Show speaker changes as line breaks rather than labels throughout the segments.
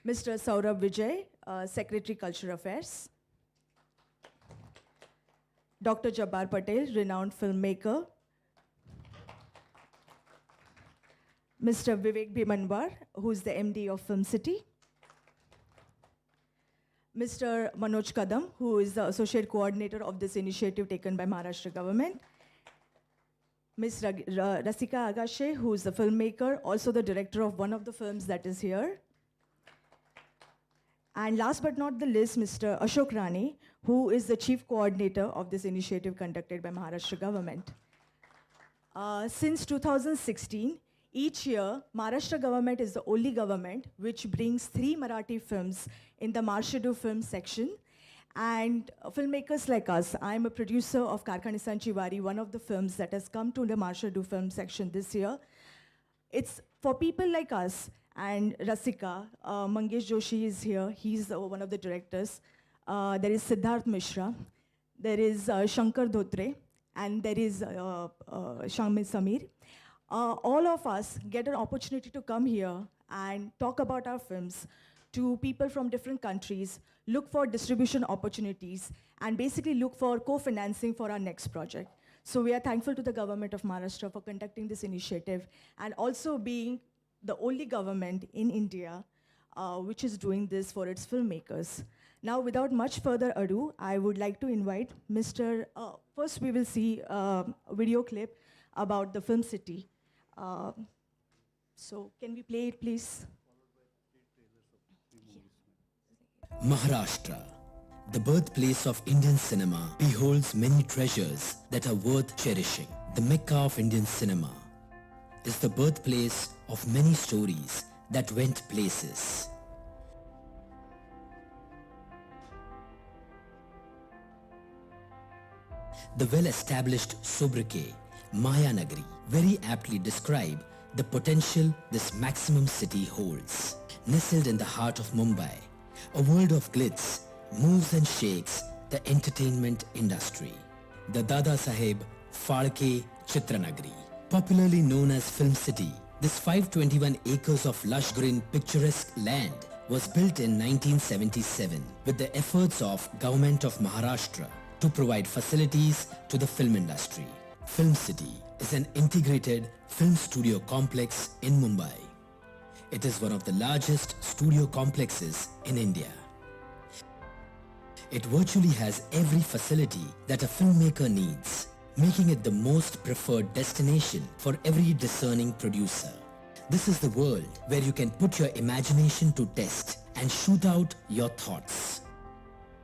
Mr. Saurabh Vijay, Secretary Cultural Affairs. Dr. Jabbar Patel, renowned filmmaker. Mr. Vivek Bhimanwar, who is the MD of Film City. Mr. Manoj Kadam, who is the Associate Coordinator of this initiative taken by Maharashtra government. Ms. Rasika Agashe, who is the filmmaker, also the director of one of the films that is here. And last but not the least, Mr. Ashok Rani, who is the chief coordinator of this initiative conducted by Maharashtra government. Since 2016, each year, Maharashtra government is the only government which brings 3 Marathi films in the Marshedu film section. And filmmakers like us, I'm a producer of Karkhanisan Chivari, one of the films that has come to the Marshedu film section this year. It's for people like us and Rasika. Mangesh Joshi is here. He's one of the directors. There is Siddharth Mishra. There is Shankar Dhotre. And there is Shamil Samir. All of us get an opportunity to come here and talk about our films to people from different countries, look for distribution opportunities, and basically look for co-financing for our next project. So we are thankful to the government of Maharashtra for conducting this initiative and also being the only government in India which is doing this for its filmmakers. Now, without much further ado, I would like to invite Mr. First, we will see a video clip about the Film City. So can we play it, please?
Maharashtra, the birthplace of Indian cinema, beholds many treasures that are worth cherishing. The Mecca of Indian cinema is the birthplace of many stories that went places. The well-established sobriquet, Maya Nagari, very aptly describe the potential this maximum city holds. Nestled in the heart of Mumbai, a world of glitz moves and shakes the entertainment industry. The Dada Saheb Phalke Chitranagari, popularly known as Film City, this 521 acres of lush green picturesque land was built in 1977 with the efforts of Government of Maharashtra to provide facilities to the film industry. Film City is an integrated film studio complex in Mumbai. It is one of the largest studio complexes in India. It virtually has every facility that a filmmaker needs, making it the most preferred destination for every discerning producer. This is the world where you can put your imagination to test and shoot out your thoughts.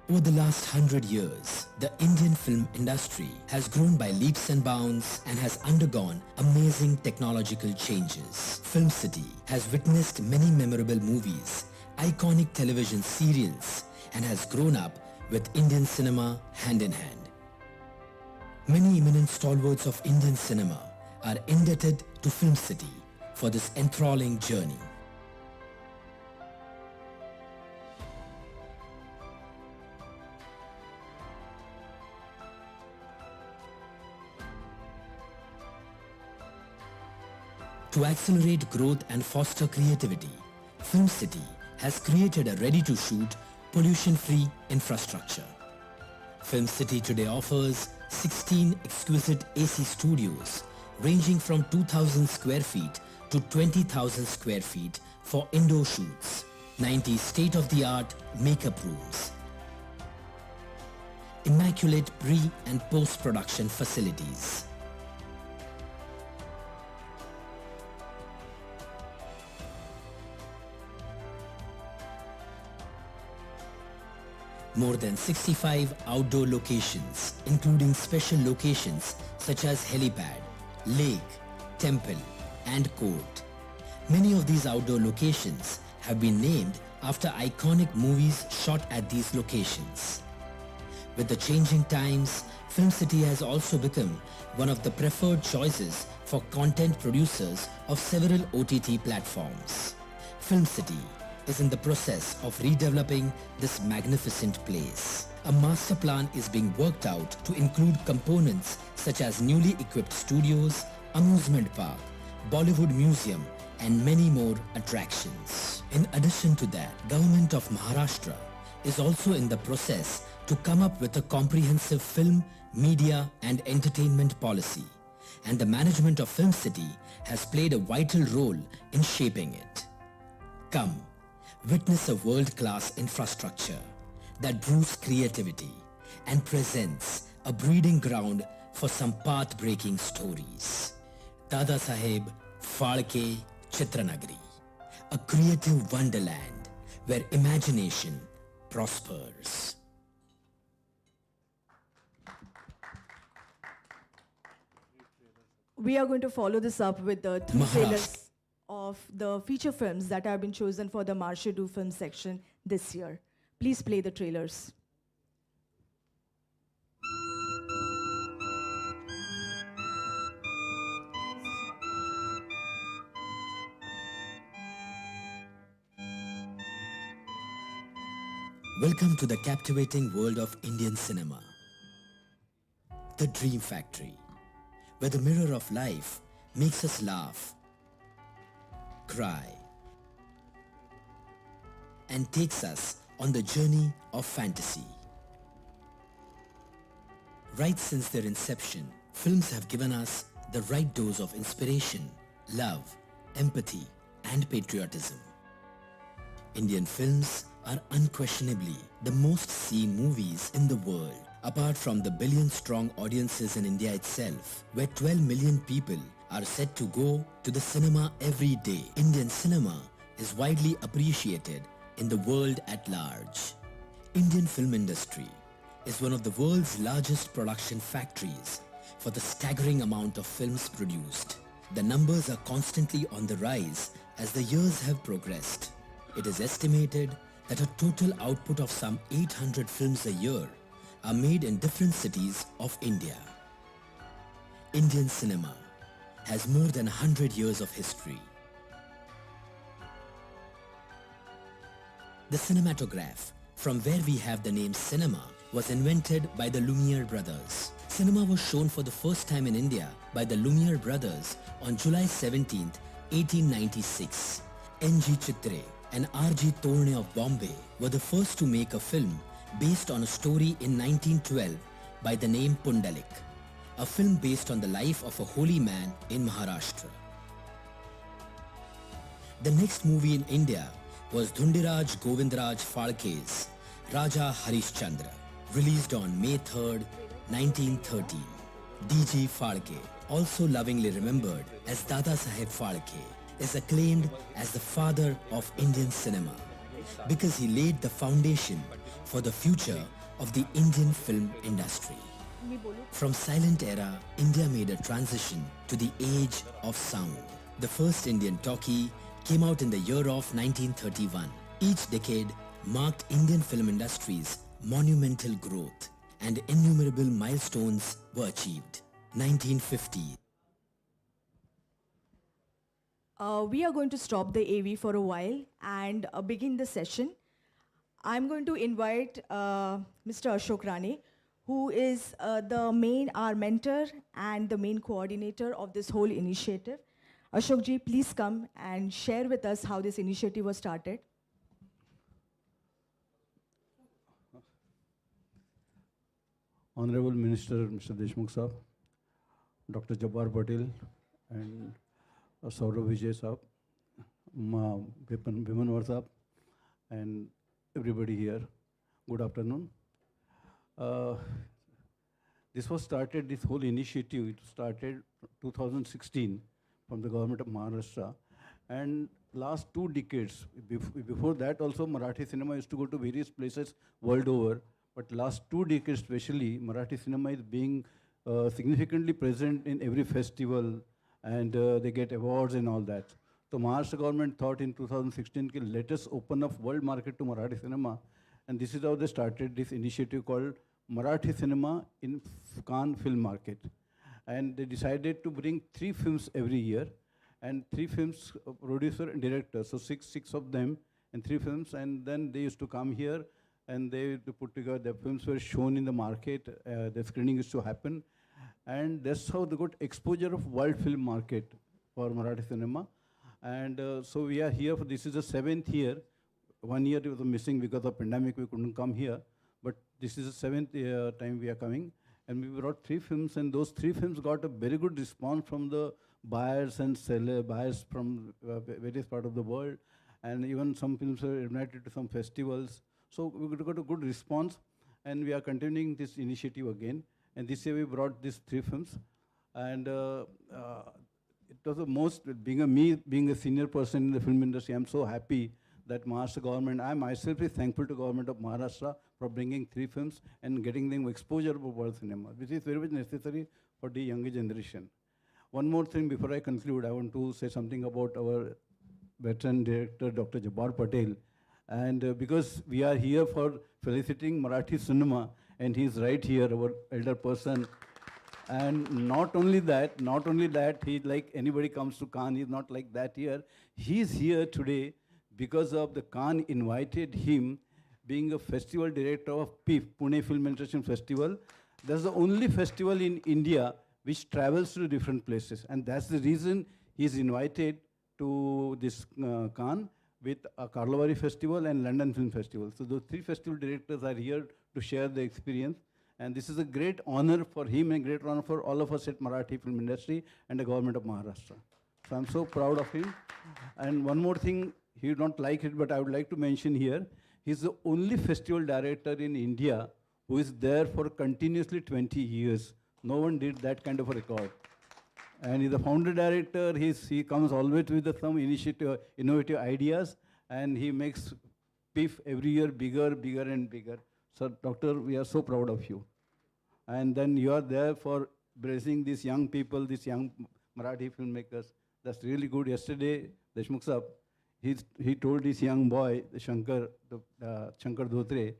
Over the last 100 years, the Indian film industry has grown by leaps and bounds and has undergone amazing technological changes. Film City has witnessed many memorable movies, iconic television serials, and has grown up with Indian cinema hand in hand. Many eminent stalwarts of Indian cinema are indebted to Film City for this enthralling journey. To accelerate growth and foster creativity, Film City has created a ready-to-shoot, pollution-free infrastructure. Film City today offers 16 exquisite AC studios ranging from 2,000 square feet to 20,000 square feet for indoor shoots, 90 state-of-the-art makeup rooms, immaculate pre- and post-production facilities, more than 65 outdoor locations, including special locations such as helipad, lake, temple, and court. Many of these outdoor locations have been named after iconic movies shot at these locations. With the changing times, Film City has also become one of the preferred choices for content producers of several OTT platforms. Film City is in the process of redeveloping this magnificent place. A master plan is being worked out to include components such as newly equipped studios, amusement park, Bollywood museum, and many more attractions. In addition to that, Government of Maharashtra is also in the process to come up with a comprehensive film, media and entertainment policy, and the management of Film City has played a vital role in shaping it. Come, witness a world-class infrastructure that brews creativity and presents a breeding ground for some path-breaking stories. Dada Saheb Phalke Chitranagari, a creative wonderland where imagination prospers.
We are going to follow this up with the three
Maharashtra.
trailers of the feature films that have been chosen for the Marsha film section this year. Please play the trailers.
Welcome to the captivating world of Indian cinema. The Dream Factory, where the mirror of life makes us laugh, cry, and takes us on the journey of fantasy. Right since their inception, films have given us the right dose of inspiration, love, empathy, and patriotism. Indian films are unquestionably the most seen movies in the world, apart from the billion-strong audiences in India itself, where 12 million people are said to go to the cinema every day. Indian cinema is widely appreciated in the world at large. Indian film industry is one of the world's largest production factories for the staggering amount of films produced. The numbers are constantly on the rise as the years have progressed. It is estimated that a total output of some 800 films a year are made in different cities of India. Indian cinema has more than 100 years of history. The cinematograph, from where we have the name cinema, was invented by the Lumiere brothers. Cinema was shown for the first time in India by the Lumiere brothers on July 17, 1896. N.G. Chitre and R.G. Torne of Bombay were the first to make a film based on a story in 1912 by the name Pundalik, a film based on the life of a holy man in Maharashtra. The next movie in India was Dhundiraj Govindraj Phalke's Raja Harishchandra, released on May 3, 1913. D.G. Phalke, also lovingly remembered as Dada Saheb Phalke, is acclaimed as the father of Indian cinema because he laid the foundation for the future of the Indian film industry. From silent era, India made a transition to the age of sound. The first Indian talkie came out in the year of 1931. Each decade marked Indian film industry's monumental growth, and innumerable milestones were achieved. 1950.
We are going to stop the AV for a while and begin the session. I'm going to invite Mr. Ashok Rane, who is our mentor and the main coordinator of this whole initiative. Ashok ji, please come and share with us how this initiative was started.
Honorable Minister Mr. Deshmukh Saab, Dr. Jabbar Patel and Saurav Vijay Saab, Bimanwar Saab, and everybody here, good afternoon. This whole initiative, it started 2016 from the government of Maharashtra, and last 2 decades, before that also Marathi cinema used to go to various places world over, but last 2 decades especially, Marathi cinema is being significantly present in every festival, and they get awards and all that. So Maharashtra government thought in 2016, let us open up world market to Marathi cinema, and this is how they started this initiative called Marathi Cinema in Cannes Film Market. And they decided to bring 3 films every year, and 3 films, producer and director, so six of them, and 3 films, and then they used to come here, and they put together, the films were shown in the market, the screening used to happen, and that's how they got exposure of world film market for Marathi cinema. And so we are here for, this is the 7th year. 1 year it was missing because of pandemic, we couldn't come here. But this is the 7th time we are coming. And we brought 3 films, and those 3 films got a very good response from the buyers and buyers from various parts of the world. And even some films are invited to some festivals. So we got a good response, and we are continuing this initiative again. And this year we brought these 3 films. And it was the most, being a senior person in the film industry, I'm so happy that Maharashtra government, I myself is thankful to government of Maharashtra for bringing 3 films and getting them exposure for world cinema, which is very much necessary for the younger generation. One more thing before I conclude, I want to say something about our veteran director, Dr. Jabbar Patel. And because we are here for felicitating Marathi Cinema, and he's right here, our elder person. And not only that, he, like anybody comes to Cannes, he's not like that here. He's here today because of the Cannes invited him, being a festival director of PIF, Pune Film International Festival. That's the only festival in India which travels to different places. And that's the reason he's invited to this Cannes with a Karlovy Festival and London Film Festival. So those 3 festival directors are here to share the experience. And this is a great honor for him and great honor for all of us at Marathi film industry and the government of Maharashtra. So I'm so proud of him. And one more thing, he would not like it, but I would like to mention here, he's the only festival director in India who is there for continuously 20 years. No one did that kind of a record. And he's the founder director, he comes always with some initiative, innovative ideas, and he makes PIF every year bigger and bigger. So, Doctor, we are so proud of you. And then you are there for blessing these young people, these young Marathi filmmakers. That's really good. Yesterday, Deshmukh Saab, he told this young boy, Shankar Dhotre,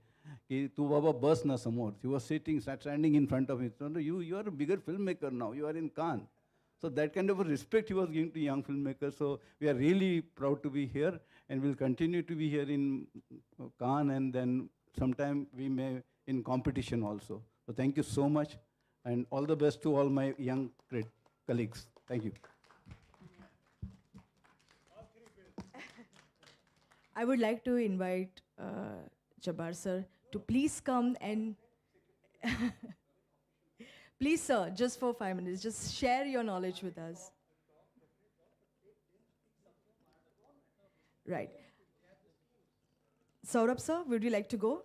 कि तू बाबा बस ना समोर. He was standing in front of him. So, you are a bigger filmmaker now. You are in Cannes. So that kind of a respect he was giving to young filmmakers. So we are really proud to be here, and we'll continue to be here in Cannes, and then sometime we may in competition also. So thank you so much, and all the best to all my young great colleagues. Thank you.
I would like to invite Jabbar sir to please come and please sir, just for 5 minutes, just share your knowledge with us. Right. Saurabh sir, would you like to go?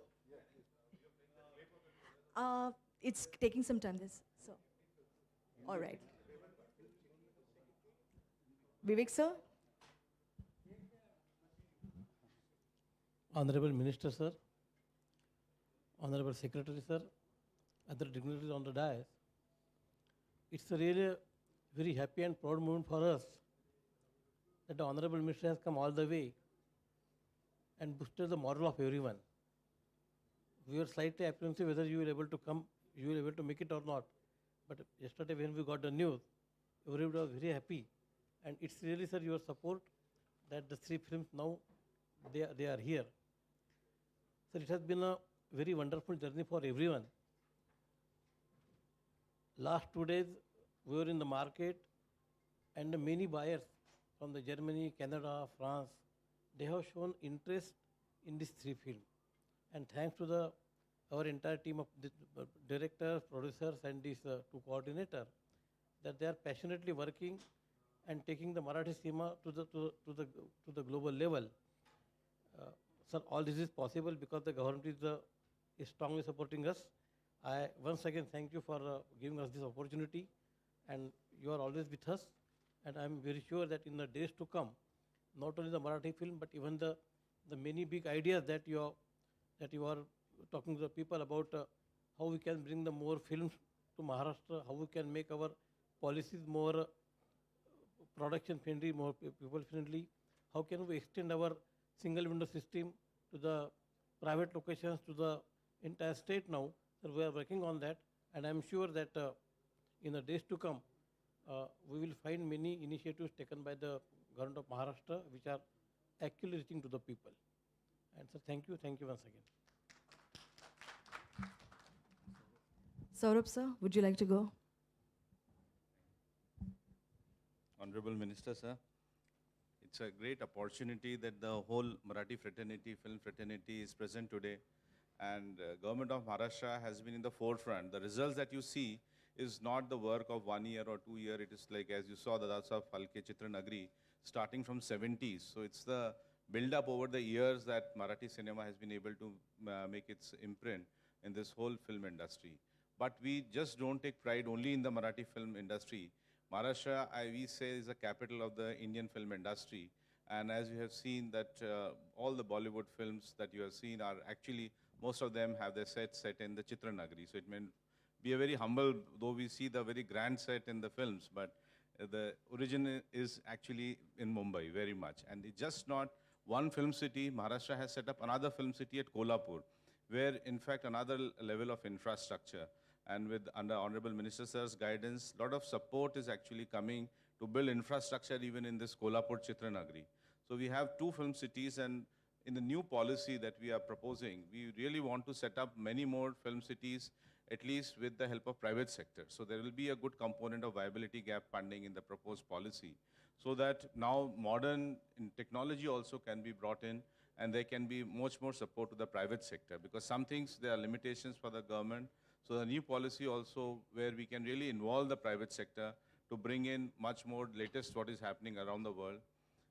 It's taking some time, this. So, all right. Vivek sir?
Honorable Minister, sir, Honorable Secretary, sir, other dignitaries on the dais, it's a really very happy and proud moment for us that the Honorable Minister has come all the way and boosted the morale of everyone. We were slightly apprehensive whether you will able to come, you will able to make it or not. But yesterday when we got the news, everybody was very happy. And it's really, sir, your support that the 3 films now, they are here. So it has been a very wonderful journey for everyone. Last 2 days, we were in the market, and many buyers from the Germany, Canada, France, they have shown interest in these 3 films. And thanks to our entire team of directors, producers, and these 2 coordinators, that they are passionately working and taking the Marathi cinema to the global level. Sir, all this is possible because the government is strongly supporting us. I once again thank you for giving us this opportunity, and you are always with us. And I am very sure that in the days to come, not only the Marathi film, but even the many big ideas that you are talking to the people about how we can bring the more films to Maharashtra, how we can make our policies more production friendly, more people friendly, how can we extend our single window system to the private locations, to the entire state now. So we are working on that, and I am sure that in the days to come, we will find many initiatives taken by the government of Maharashtra which are actually reaching to the people. And so thank you once again.
Saurabh sir, would you like to go?
Honorable Minister, sir, it's a great opportunity that the whole Marathi fraternity, film fraternity is present today. And government of Maharashtra has been in the forefront. The results that you see is not the work of 1 year or 2 year. It is like, as you saw, the Dasa Phalke Chitranagri, starting from 70s. So it's the build up over the years that Marathi cinema has been able to make its imprint in this whole film industry. But we just don't take pride only in the Marathi film industry. Maharashtra, we say, is the capital of the Indian film industry. And as you have seen that all the Bollywood films that you have seen are actually, most of them have their set in the Chitranagri. So it may be a very humble, though we see the very grand set in the films, but the origin is actually in Mumbai very much. And it's just not one film city. Maharashtra has set up another film city at Kolhapur, where in fact another level of infrastructure. And with under Honorable Minister Sir's guidance, a lot of support is actually coming to build infrastructure even in this Kolhapur Chitranagri. So we have two film cities, and in the new policy that we are proposing, we really want to set up many more film cities, at least with the help of private sector. So there will be a good component of viability gap funding in the proposed policy, so that now modern technology also can be brought in, and there can be much more support to the private sector, because some things, there are limitations for the government. So the new policy also, where we can really involve the private sector to bring in much more latest what is happening around the world.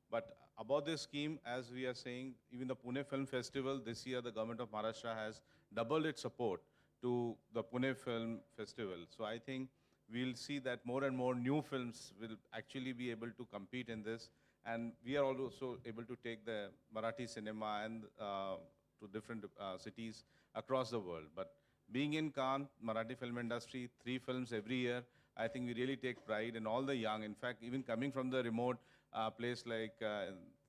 But about this scheme, as we are saying, even the Pune Film Festival, this year the government of Maharashtra has doubled its support to the Pune Film Festival. So I think we'll see that more and more new films will actually be able to compete in this. And we are also able to take the Marathi cinema and to different cities across the world. But being in Cannes, Marathi film industry, 3 films every year, I think we really take pride in all the young. In fact, even coming from the remote place like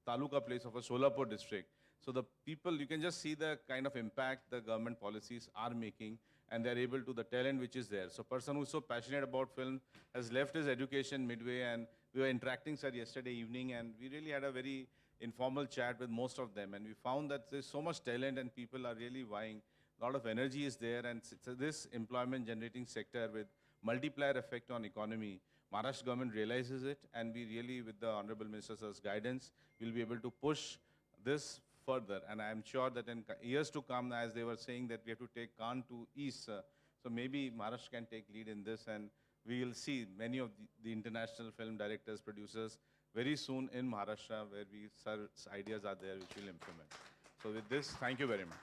Taluka place of a Solapur district. So the people, you can just see the kind of impact the government policies are making, and they're able to, the talent which is there. So person who's so passionate about film has left his education midway, and we were interacting, sir, yesterday evening, and we really had a very informal chat with most of them, and we found that there's so much talent and people are really vying. A lot of energy is there, and so this employment generating sector with multiplier effect on economy, Maharashtra government realizes it, and we really, with the Honorable Minister's guidance, will be able to push this further. And I am sure that in years to come, as they were saying that we have to take Cannes to East, so maybe Maharashtra can take lead in this, and we will see many of the international film directors, producers very soon in Maharashtra, where sir's ideas are there, which we'll implement. So with this, thank you very much.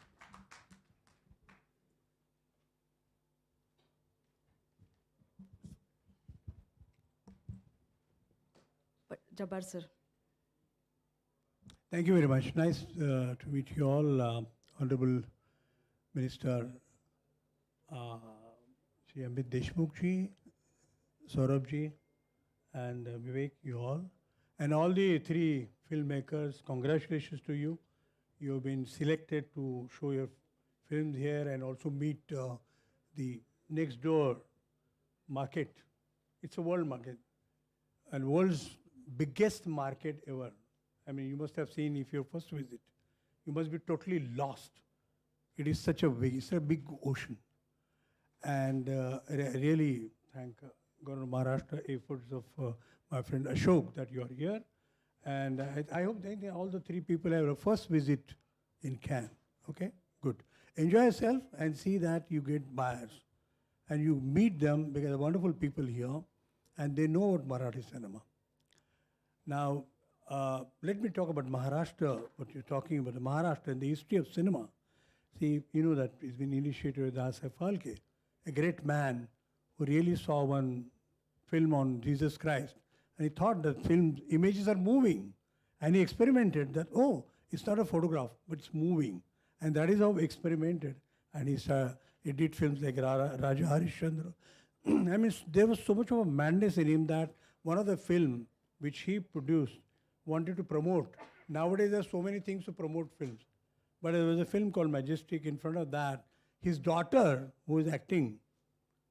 But Jabbar sir.
Thank you very much. Nice to meet you all, Honorable Minister Shri Amit Deshmukh ji, Saurabh ji, and Vivek, you all. And all the 3 filmmakers, congratulations to you. You have been selected to show your films here and also meet the next door market. It's a world market, and world's biggest market ever. I mean, you must have seen, if your first visit, you must be totally lost. It is such a big, it's a big ocean. And really thank Governor Maharashtra efforts of my friend Ashok that you are here. And I hope that all the 3 people have a first visit in Cannes. Okay, good. Enjoy yourself and see that you get buyers. And you meet them, because they're wonderful people here, and they know about Marathi cinema. Now, let me talk about Maharashtra, what you're talking about, Maharashtra and the history of cinema. See, you know that it's been initiated with Dasa Phalke, a great man who really saw one film on Jesus Christ. And he thought that film images are moving. And he experimented that, oh, it's not a photograph, but it's moving. And that is how he experimented. And he did films like Raja Harishchandra. I mean, there was so much of a madness in him that one of the film which he produced wanted to promote. Nowadays, there are so many things to promote films. But there was a film called Majestic. In front of that, his daughter, who was acting,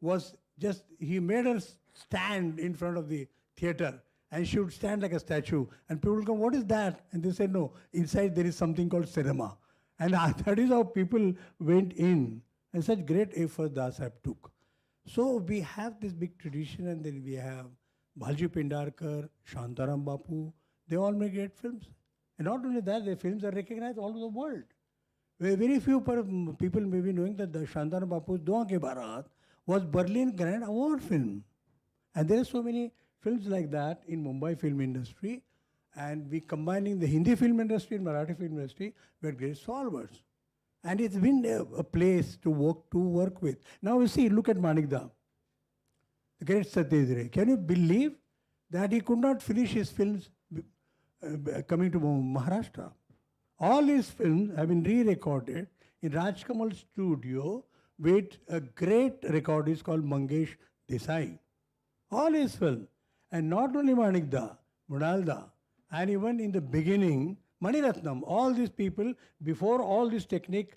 was just, he made her stand in front of the theater, and she would stand like a statue. And people would go, what is that? And they said, no, inside there is something called cinema. And that is how people went in. And such great effort Dasab took. So we have this big tradition, and then we have Bhalji Pindarkar, Shantaram Bapu, They all make great films. And not only that, their films are recognized all over the world. Very few people may be knowing that the Shandana Bapu's Dua Ke Barat was Berlin Grand Award film. And there are so many films like that in Mumbai film industry. And we combining the Hindi film industry and Marathi film industry, we are great solvers. And it's been a place to work with. Now we see, look at Manikda, the great Satyajit Ray. Can you believe that he could not finish his films coming to Maharashtra? All his films have been re-recorded in Rajkamal studio with a great recordist called Mangesh Desai. All his films. And not only Manikda, Mrunalda, and even in the beginning, Maniratnam, all these people, before all this technique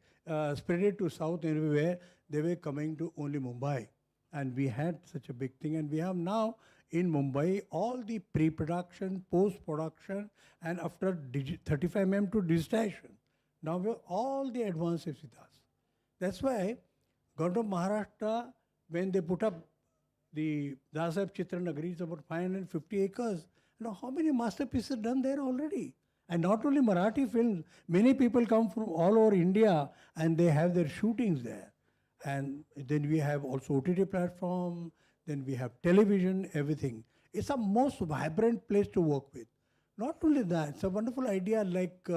spread it to south and everywhere, they were coming to only Mumbai. And we had such a big thing. And we have now in Mumbai all the pre-production, post-production, and after 35 mm to digitization. Now we have all the advances with us. That's why government of Maharashtra, when they put up the Dasab Chitra Nagari, it's about 550 acres. You know, how many masterpieces done there already? And not only Marathi films, many people come from all over India and they have their shootings there. And then we have also OTT platform, then we have television, everything. It's a most vibrant place to work with. Not only that, it's a wonderful idea like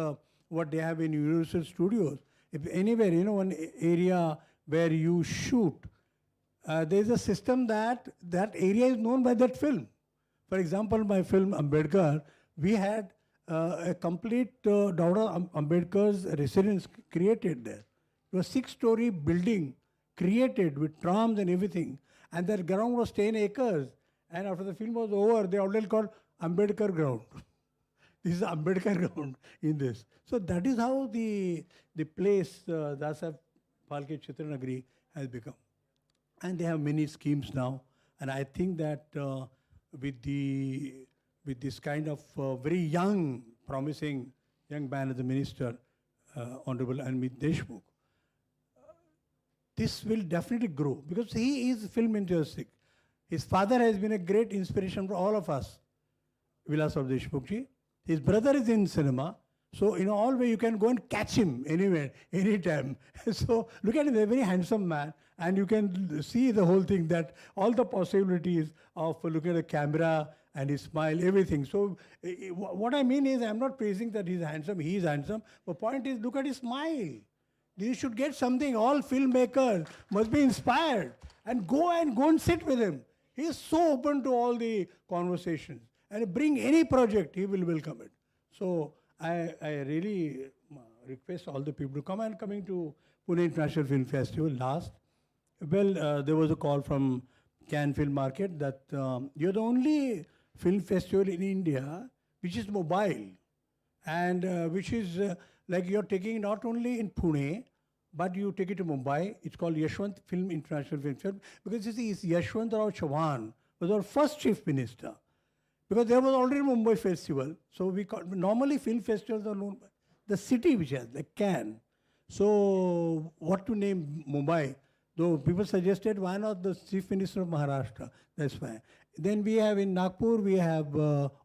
what they have in Universal Studios. If anywhere, you know, one area where you shoot, there's a system that area is known by that film. For example, my film Ambedkar, we had a complete Dr. Ambedkar's residence created there. It was a 6-story building created with trams and everything. And that ground was 10 acres. And after the film was over, they already called Ambedkar ground. This is Ambedkar ground in this. So that is how the place, Dasab Palke Chitra Nagari, has become. And they have many schemes now. And I think that with this kind of very young, promising young man as a minister, Honorable Amit Deshmukh, this will definitely grow because he is film enthusiastic. His father has been a great inspiration for all of us, Vilas of Deshmukh ji. His brother is in cinema. So in all way you can go and catch him anywhere, anytime. So look at him, a very handsome man. And you can see the whole thing, that all the possibilities of looking at the camera and his smile, everything. So what I mean is, I'm not praising that he's handsome, he is handsome. The point is, look at his smile. You should get something. All filmmakers must be inspired and go and sit with him. He is so open to all the conversations. And bring any project, he will welcome it. So I really request all the people to come. And coming to Pune International Film Festival last, well, there was a call from Cannes Film Market that you're the only film festival in India which is mobile and which is like you're taking not only in Pune, but you take it to Mumbai. It's called Yashwant Film International Film Festival because you see, it's Yashwant Rao Chauhan was our first chief minister. Because there was already a Mumbai festival. So we normally film festivals are known by the city which has, like Cannes. So what to name Mumbai? Though people suggested, why not the Chief Minister of Maharashtra? That's why. Then we have in Nagpur, we have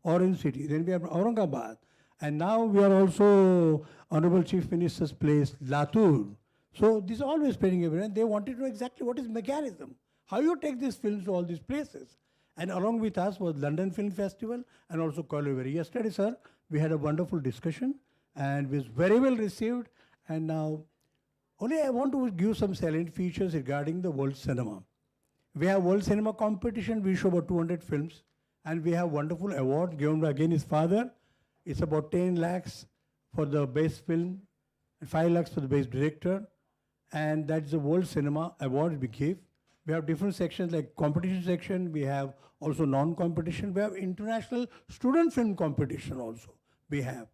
Orange City. Then we have Aurangabad. And now we are also Honorable Chief Minister's place, Latur. So this is always spreading everywhere. And they wanted to know exactly what is mechanism. How you take these films to all these places. And along with us was London Film Festival and also Colliver. Yesterday, sir, we had a wonderful discussion and was very well received. And now, only I want to give some salient features regarding the World Cinema. We have World Cinema competition. We show about 200 films. And we have wonderful award given by again his father. It's about 10 lakhs for the best film and 5 lakhs for the best director. And that's the World Cinema award we give. We have different sections like competition section. We have also non-competition. We have international student film competition also. We have.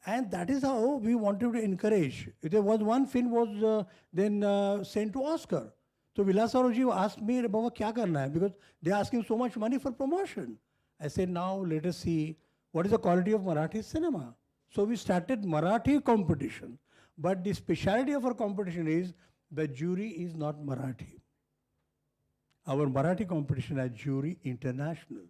And that is how we wanted to encourage. There was one film was then sent to Oscar. So Vilas Saroji asked me, Baba, kya karna hai? Because they are asking so much money for promotion. I said, now let us see what is the quality of Marathi cinema. So we started Marathi competition. But the speciality of our competition is the jury is not Marathi. Our Marathi competition has jury international.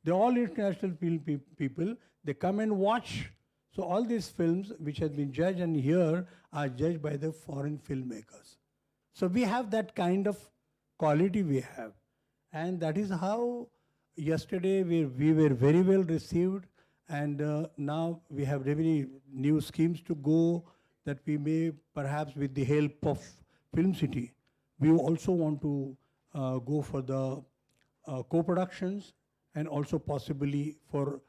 They're all international film people. They come and watch. So all these films which have been judged and here are judged by the foreign filmmakers. So we have that kind of quality we have. And that is how yesterday we were very well received, and now we have very new schemes to go that we may perhaps with the help of Film City, we also want to go for the co-productions and also possibly for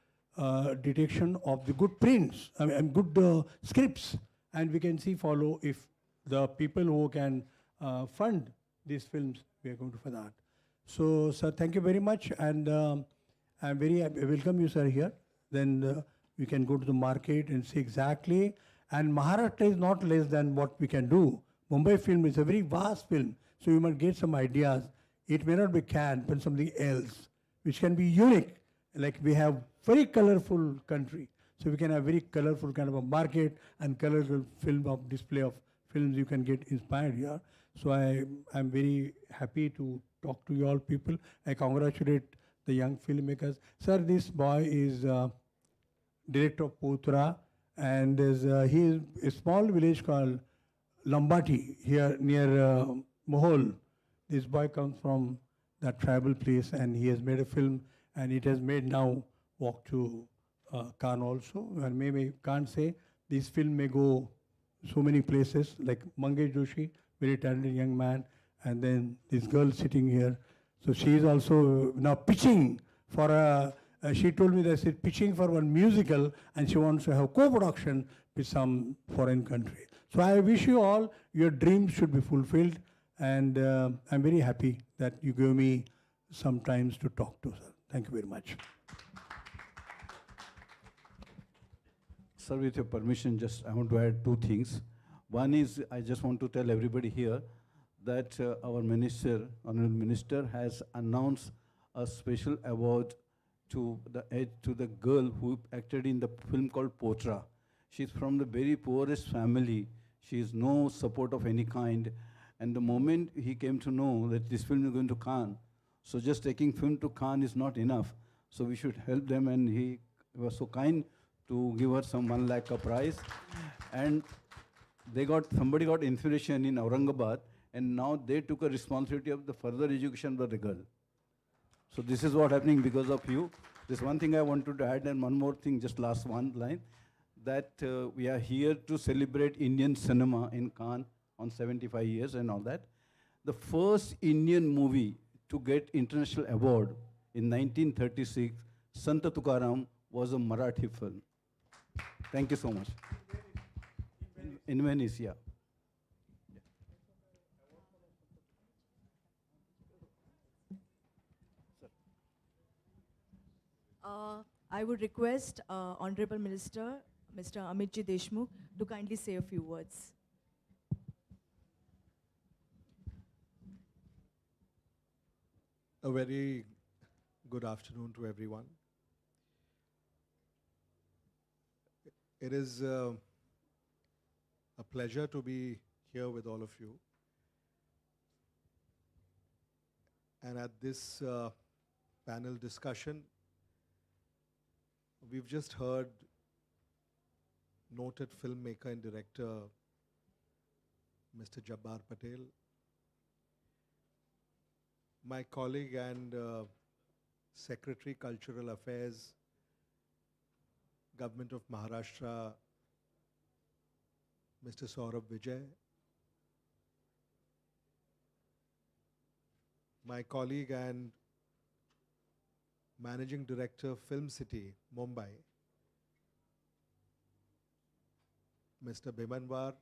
detection of the good prints, good scripts, and we can see follow if the people who can fund these films, we are going to for that. So, sir, thank you very much, and I'm very welcome you, sir, here. Then we can go to the market and see exactly. And Maharashtra is not less than what we can do. Mumbai film is a very vast film, so you might get some ideas. It may not be canned, but something else, which can be unique. Like we have very colorful country, so we can have very colorful kind of a market and colorful film of display of films you can get inspired here. So I'm very happy to talk to you all people. I congratulate the young filmmakers. Sir, this boy is director of Potra, and he is a small village called Lambati here near Mohol. This boy comes from that tribal place, and he has made a film, and it has made now walk to Cannes also. And maybe can't say this film may go so many places, like Mangesh Joshi, very talented young man, and then this girl sitting here. So she is also now pitching for a, she told me that she's pitching for one musical and she wants to have co-production with some foreign country. So I wish you all, your dreams should be fulfilled, and I'm very happy that you gave me some times to talk to, sir. Thank you very much.
Sir, with your permission, just I want to add two things. One is I just want to tell everybody here that our minister, honorable minister, has announced a special award to the girl who acted in the film called Potra. She's from the very poorest family. She has no support of any kind. And the moment he came to know that this film is going to Cannes, so just taking film to Cannes is not enough. So we should help them, and he was so kind to give her some 1 lakh a prize. And somebody got inspiration in Aurangabad, and now they took a responsibility of the further education of the girl. So this is what happening because of you. There's one thing I wanted to add, and one more thing, just last one line, that we are here to celebrate Indian cinema in Cannes on 75 years and all that. The first Indian movie to get international award in 1936, Santa Tukaram, was a Marathi film. Thank you so much. In Venice, yeah.
I would request Honorable Minister, Mr. Amitji Deshmukh, to kindly say a few words.
A very good afternoon to everyone. It is a pleasure to be here with all of you. And at this panel discussion, we've just heard noted filmmaker and director Mr. Jabbar Patel, my colleague and Secretary Cultural Affairs, Government of Maharashtra, Mr. Saurabh Vijay, my colleague and Managing Director, Film City, Mumbai, Mr. Bhimanwar,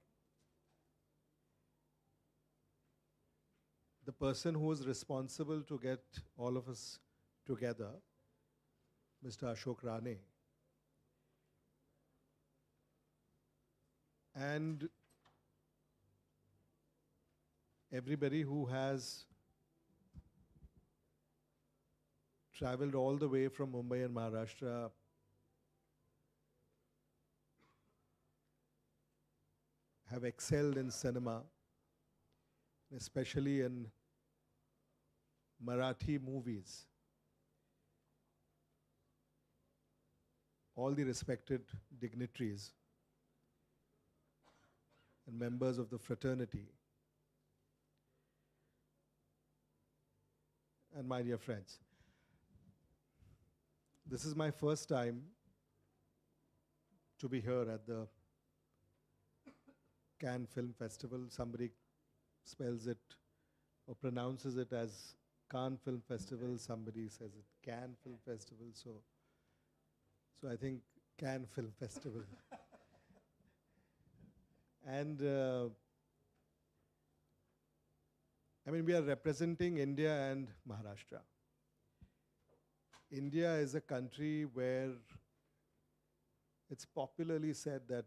the person who is responsible to get all of us together, Mr. Ashok Rane, and everybody who has traveled all the way from Mumbai and Maharashtra have excelled in cinema, especially in Marathi movies. all the respected dignitaries and members of the fraternity, and my dear friends. This is my first time to be here at the Cannes Film Festival. Somebody spells it or pronounces it as Cannes Film Festival. Somebody says it Cannes Film Festival. So I think Cannes Film Festival. And I mean, we are representing India and Maharashtra. India is a country where it's popularly said that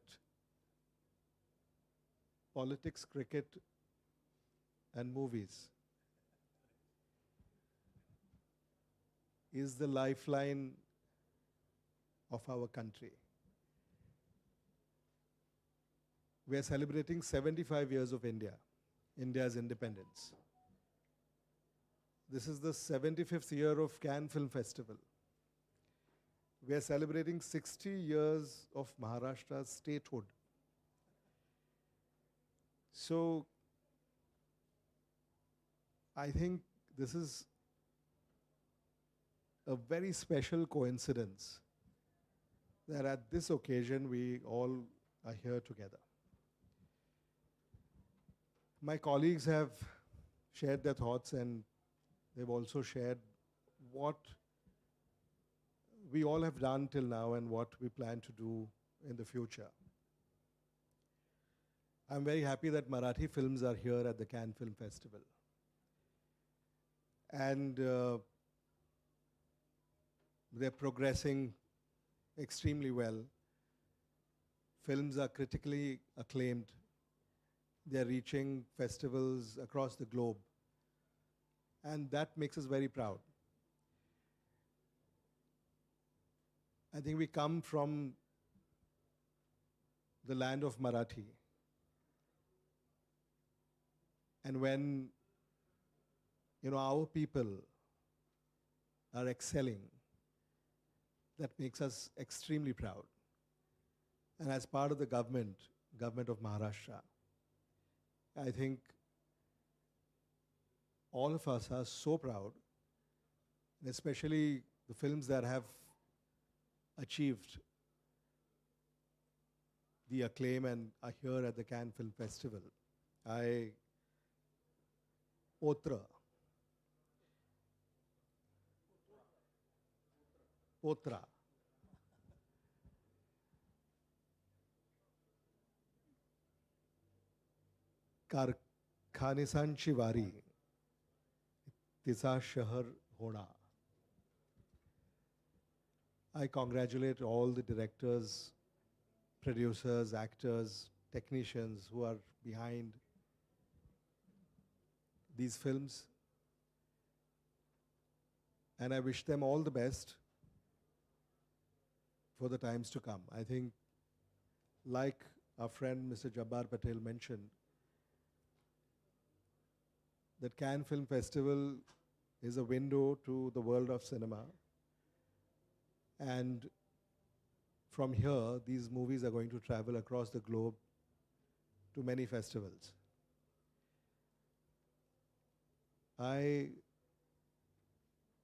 politics, cricket, and movies is the lifeline of our country. We are celebrating 75 years of India, India's independence. This is the 75th year of Cannes Film Festival. We are celebrating 60 years of Maharashtra's statehood. So I think this is a very special coincidence that at this occasion we all are here together. My colleagues have shared their thoughts, and they've also shared what we all have done till now and what we plan to do in the future. I'm very happy that Marathi films are here at the Cannes Film Festival. And they're progressing extremely well. Films are critically acclaimed. They're reaching festivals across the globe. And that makes us very proud. I think we come from the land of Marathi. And when our people are excelling, that makes us extremely proud. And as part of the government of Maharashtra, I think all of us are so proud, and especially the films that have achieved the acclaim and are here at the Cannes Film Festival. Potra. कारखानिसांची वारी तिचा शहर होणा. I congratulate all the directors, producers, actors, technicians who are behind these films. And I wish them all the best for the times to come. I think, like our friend Mr. Jabbar Patel mentioned, that Cannes Film Festival is a window to the world of cinema. And from here, these movies are going to travel across the globe to many festivals. I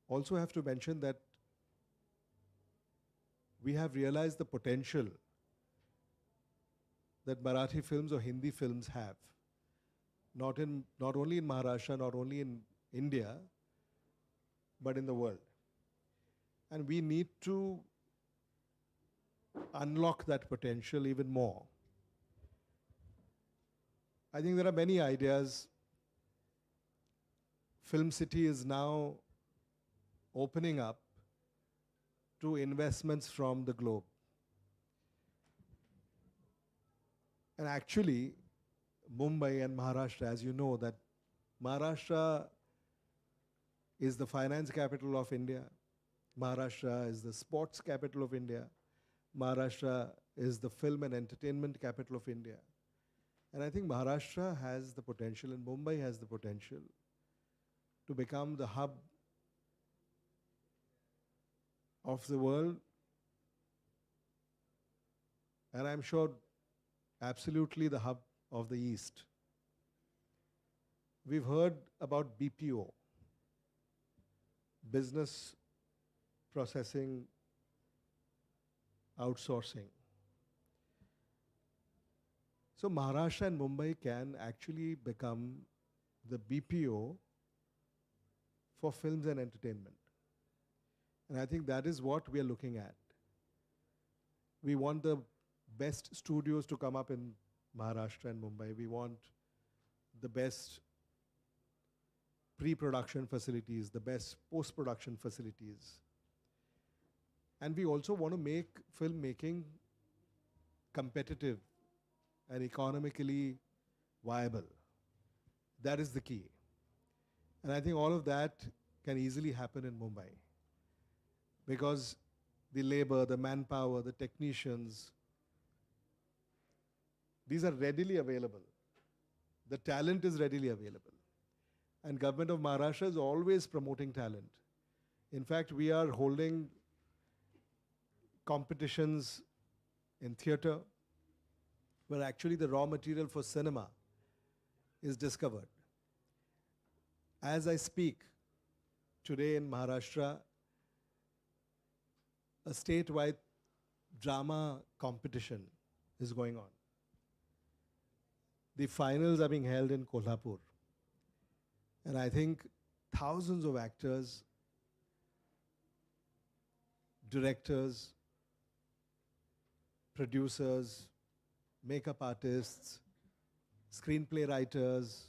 also have to mention that we have realized the potential that Marathi films or Hindi films have. Not only in Maharashtra, not only in India, but in the world. And we need to unlock that potential even more. I think there are many ideas. Film City is now opening up to investments from the globe. And actually, Mumbai and Maharashtra, as you know, that Maharashtra is the finance capital of India. Maharashtra is the sports capital of India. Maharashtra is the film and entertainment capital of India. And I think Maharashtra has the potential, and Mumbai has the potential to become the hub of the world and I'm sure absolutely the hub of the East. We've heard about BPO, business processing outsourcing. So Maharashtra and Mumbai can actually become the BPO for films and entertainment. And I think that is what we are looking at. We want the best studios to come up in Maharashtra and Mumbai. We want the best pre-production facilities, the best post-production facilities. And we also want to make filmmaking competitive and economically viable. That is the key. And I think all of that can easily happen in Mumbai because the labor, the manpower, the technicians, these are readily available. The talent is readily available. And Government of Maharashtra is always promoting talent. In fact, we are holding competitions in theatre where actually the raw material for cinema is discovered. As I speak, today in Maharashtra, a statewide drama competition is going on. The finals are being held in Kolhapur. And I think thousands of actors, directors, producers, makeup artists, screenplay writers,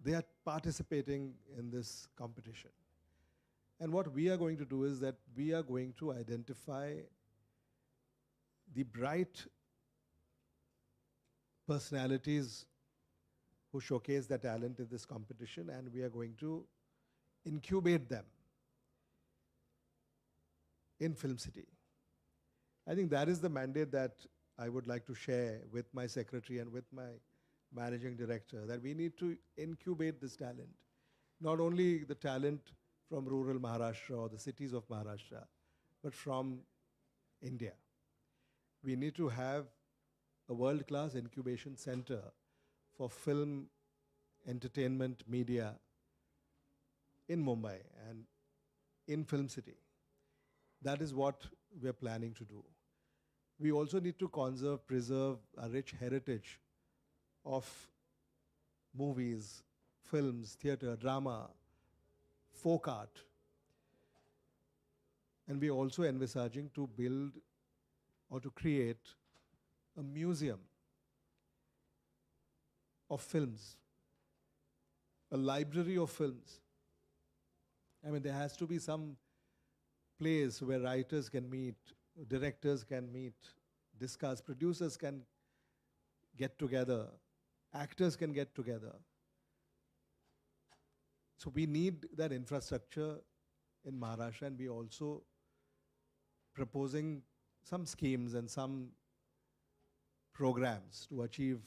they are participating in this competition. And what we are going to do is that we are going to identify the bright personalities who showcase their talent in this competition, and we are going to incubate them in Film City. I think that is the mandate that I would like to share with my secretary and with my managing director, that we need to incubate this talent. Not only the talent from rural Maharashtra or the cities of Maharashtra, but from India. We need to have a world-class incubation center for film, entertainment, media in Mumbai and in Film City. That is what we are planning to do. We also need to conserve, preserve a rich heritage of movies, films, theatre, drama, folk art. And we are also envisaging to build or to create a museum of films, a library of films. I mean, there has to be some place where writers can meet, directors can meet, discuss, producers can get together, actors can get together. So we need that infrastructure in Maharashtra, and we are also proposing some schemes and some programs to achieve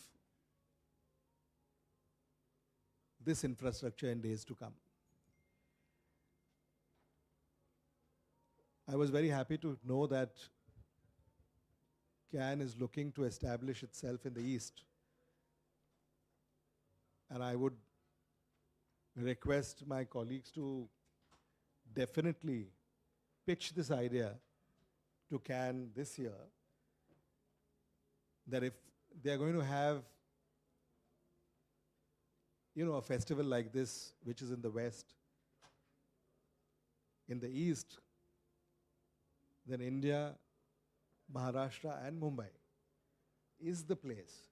this infrastructure in days to come. I was very happy to know that CAN is looking to establish itself in the East. And I would request my colleagues to definitely pitch this idea to CAN this year, that if they are going to have a festival like this, which is in the West, in the East, then India, Maharashtra and Mumbai is the place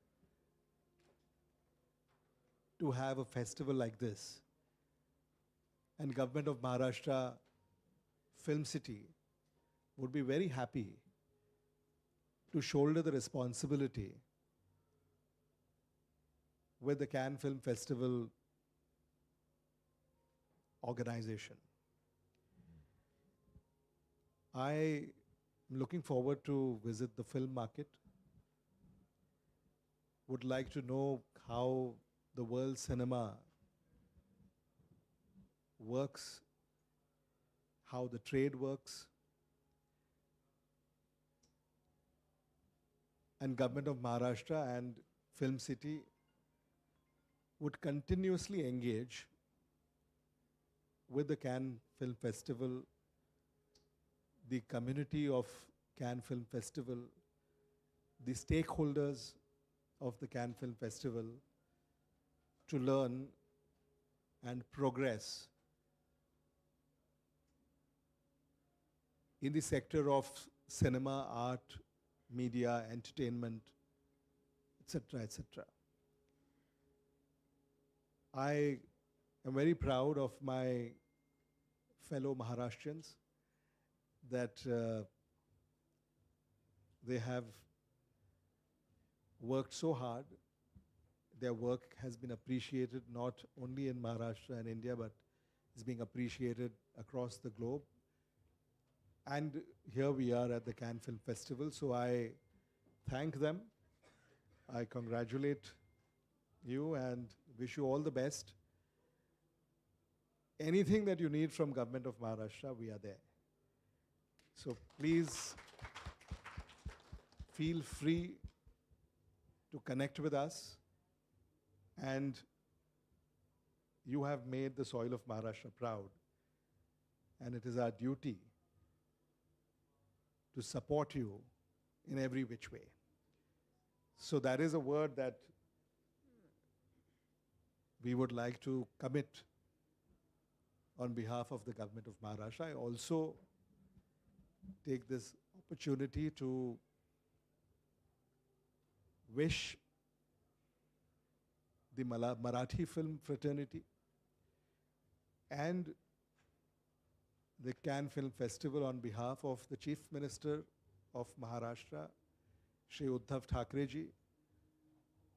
to have a festival like this. And Government of Maharashtra Film City would be very happy to shoulder the responsibility with the Cannes Film Festival organization. I am looking forward to visit the film market. Would like to know how the world cinema works, how the trade works. and Government of Maharashtra and Film City would continuously engage with the Cannes Film Festival, the community of Cannes Film Festival, the stakeholders of the Cannes Film Festival to learn and progress in the sector of cinema, art, media, entertainment, etc., etc. I am very proud of my fellow Maharashtrians that they have worked so hard. Their work has been appreciated not only in Maharashtra and India, but is being appreciated across the globe. And here we are at the Cannes Film Festival, so I thank them. I congratulate you and wish you all the best. Anything that you need from Government of Maharashtra, we are there. So please feel free to connect with us, and you have made the soil of Maharashtra proud, and it is our duty to support you in every which way. So that is a word that we would like to commit on behalf of the Government of Maharashtra. I also take this opportunity to wish the Marathi film fraternity and the Cannes Film Festival on behalf of the Chief Minister of Maharashtra, Shri Uddhav Thackeray,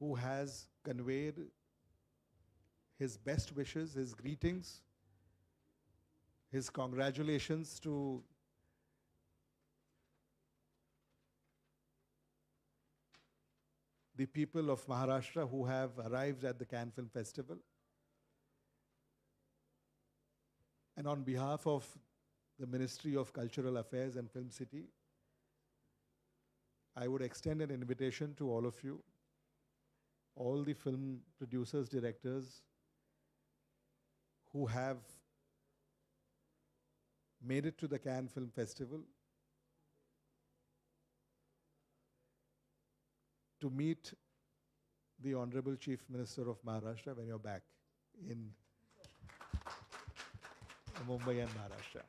who has conveyed his best wishes, his greetings, his congratulations to the people of Maharashtra who have arrived at the Cannes Film Festival. And on behalf of the Ministry of Cultural Affairs and Film City, I would extend an invitation to all of you, all the film producers, directors who have made it to the Cannes Film Festival, to meet the Honorable Chief Minister of Maharashtra when you're back in Mumbai and Maharashtra.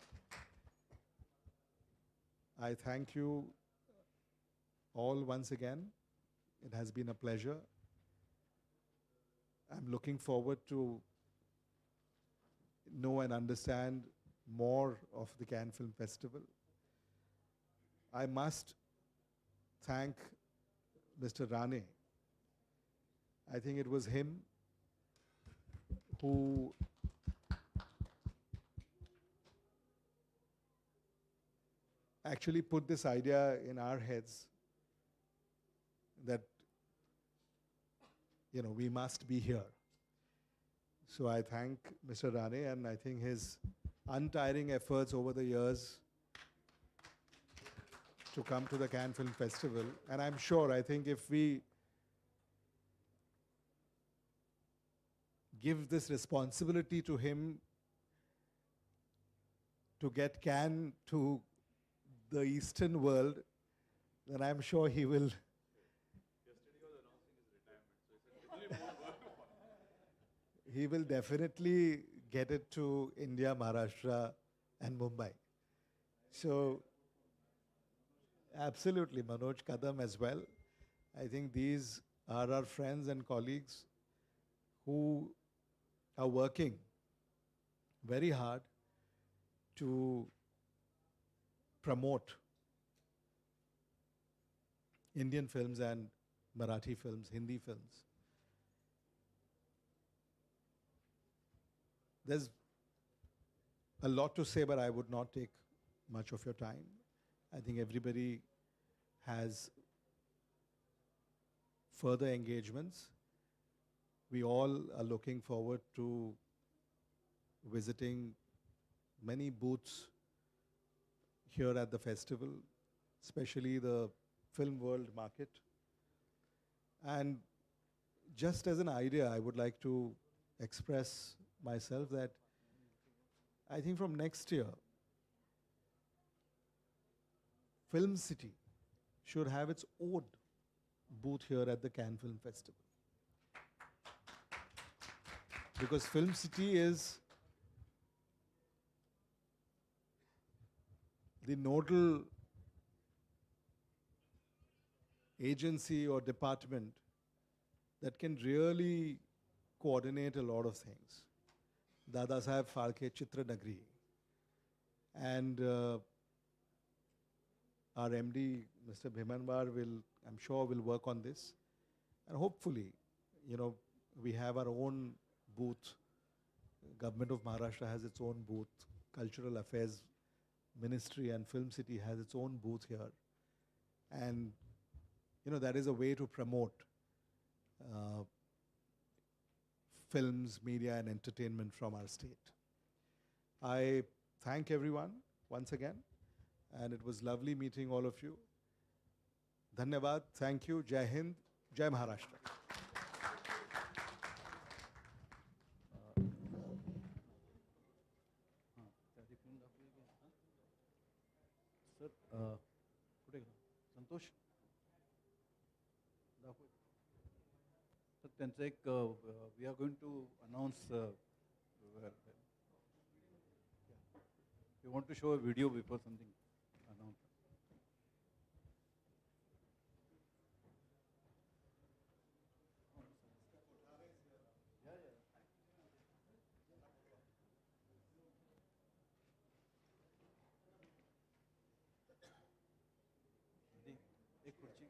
I thank you all once again. It has been a pleasure. I'm looking forward to know and understand more of the Cannes Film Festival. I must thank Mr. Rane. I think it was him who actually put this idea in our heads that, you know, we must be here. So I thank Mr. Rane, and I think his untiring efforts over the years to come to the Cannes Film Festival. And I'm sure, I think if we give this responsibility to him to get Cannes to the Eastern world, then I'm sure he will. He will definitely get it to India, Maharashtra, and Mumbai. So, absolutely, Manoj Kadam as well. I think these are our friends and colleagues who are working very hard to promote Indian films and Marathi films, Hindi films. There's a lot to say, but I would not take much of your time. I think everybody has further engagements. We all are looking forward to visiting many booths here at the festival, especially the Film World Market, And just as an idea, I would like to express myself that I think from next year, Film City should have its own booth here at the Cannes Film Festival. Because Film City is the nodal agency or department that can really coordinate a lot of things. Dada Saheb Phalke Chitra Nagri and our MD, Mr. Bhimanbar, I'm sure will work on this. And hopefully, we have our own booth. Government of Maharashtra has its own booth. Cultural Affairs Ministry and Film City has its own booth here. And, that is a way to promote films, media, and entertainment from our state. I thank everyone once again, and it was lovely meeting all of you. Dhanyavad, thank you, Jai Hind, Jai Maharashtra.
Sir कुठे गेला संतोष दाखव तर त्यांचं एक we are going to announce we want to show a video before something announce एक खुर्ची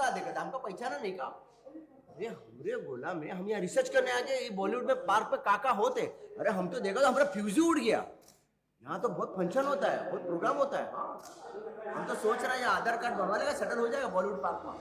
आधी ये नाही
हमको पहचाना नहीं का? अरे हमरे बोला मैं हम यहाँ रिसर्च करने आ गए बॉलीवुड में पार्क पे काका होते। अरे हम तो देखा तो हमारा फ्यूज ही उड़ गया। यहाँ तो बहुत फंक्शन होता है, बहुत प्रोग्राम होता है। हम तो सोच रहे हैं यहाँ आधार कार्ड बनवा लेगा, सेटल हो जाएगा बॉलीवुड पार्क में।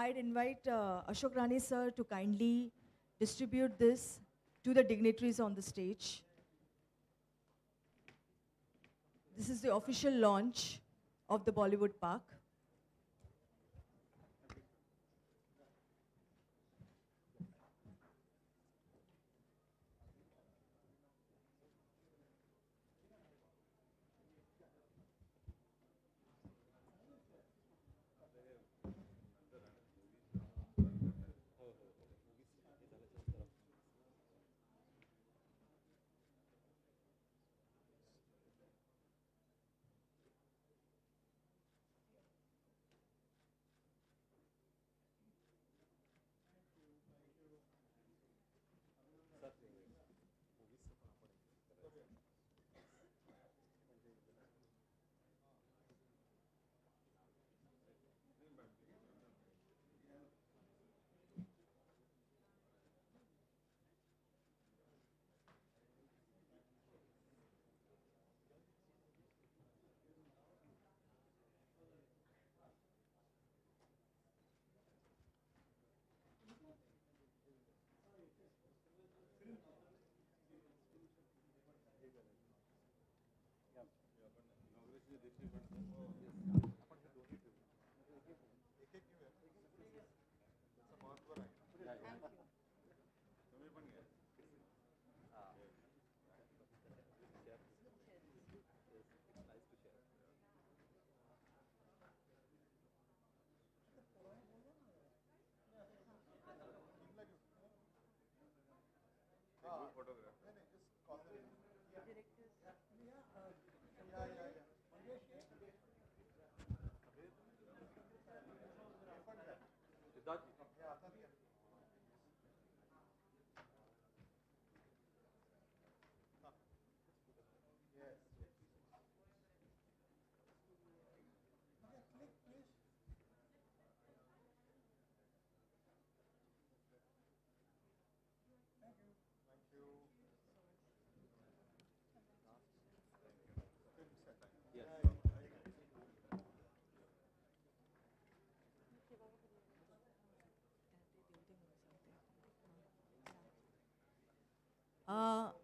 I'd invite Ashok Rani sir to kindly distribute this to the dignitaries on the stage. This is the official launch of the Bollywood Park.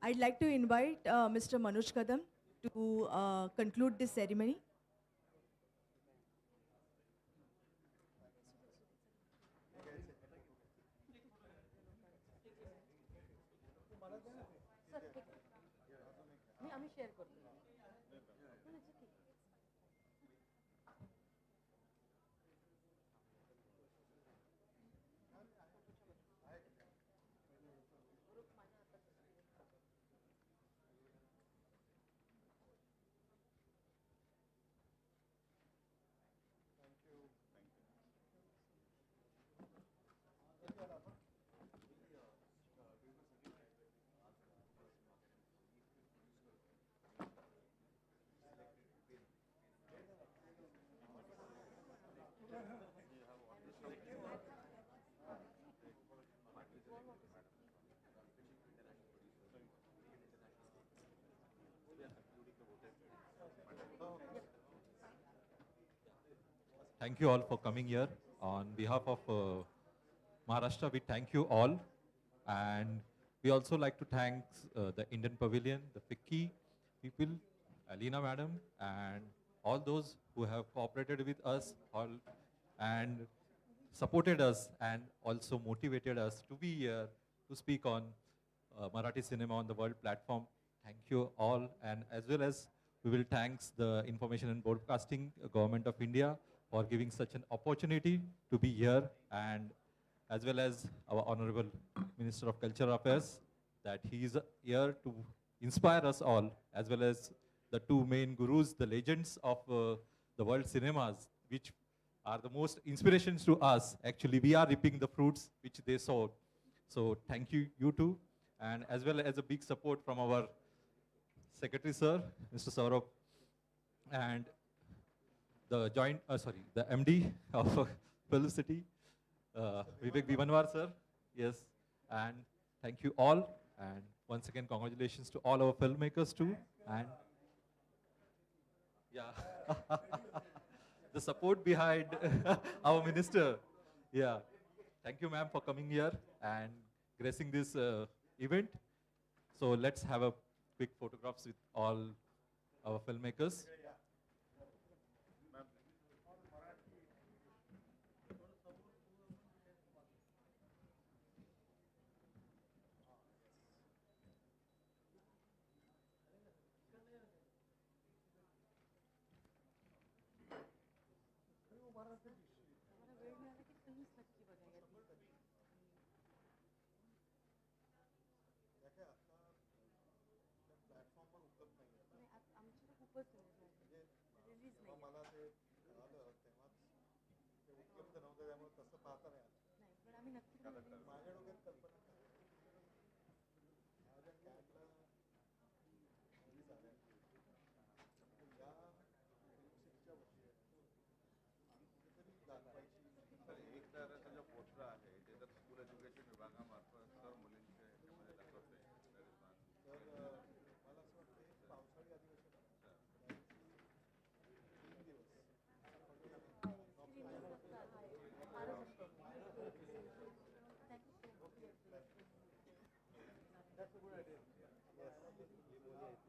I'd like to invite Mr. Manoj Kadam to conclude this ceremony.
Thank you all for coming here. On behalf of Maharashtra, we thank you all. And we also like to thank the Indian Pavilion, the FICCI people, Alina madam, and all those who have cooperated with us all and supported us and also motivated us to be here to speak on Marathi cinema on the world platform. Thank you all, and as well as we will thanks the Information and Broadcasting Government of India for giving such an opportunity to be here, and as well as our Honorable Minister of Cultural Affairs, that he is here to inspire us all, as well as the two main gurus, the legends of the world cinemas, which are the most inspirations to us. Actually, we are reaping the fruits which they sowed. So thank you, you two, and as well as a big support from our Secretary Sir, Mr. Saurabh, and the the MD of Film City, Vivek Vimanwar sir. Yes, and thank you all, and once again congratulations to all our filmmakers too, and yeah, the support behind our minister. Yeah. Thank you, ma'am, for coming here and gracing this event. So let's have a quick photographs with all our filmmakers.
तर एक तर त्याचं poster आहे ते तर school education विभागामार्फत तर मुलींच्या ह्याच्यामध्ये दाखवते.
That's a good idea. Yes.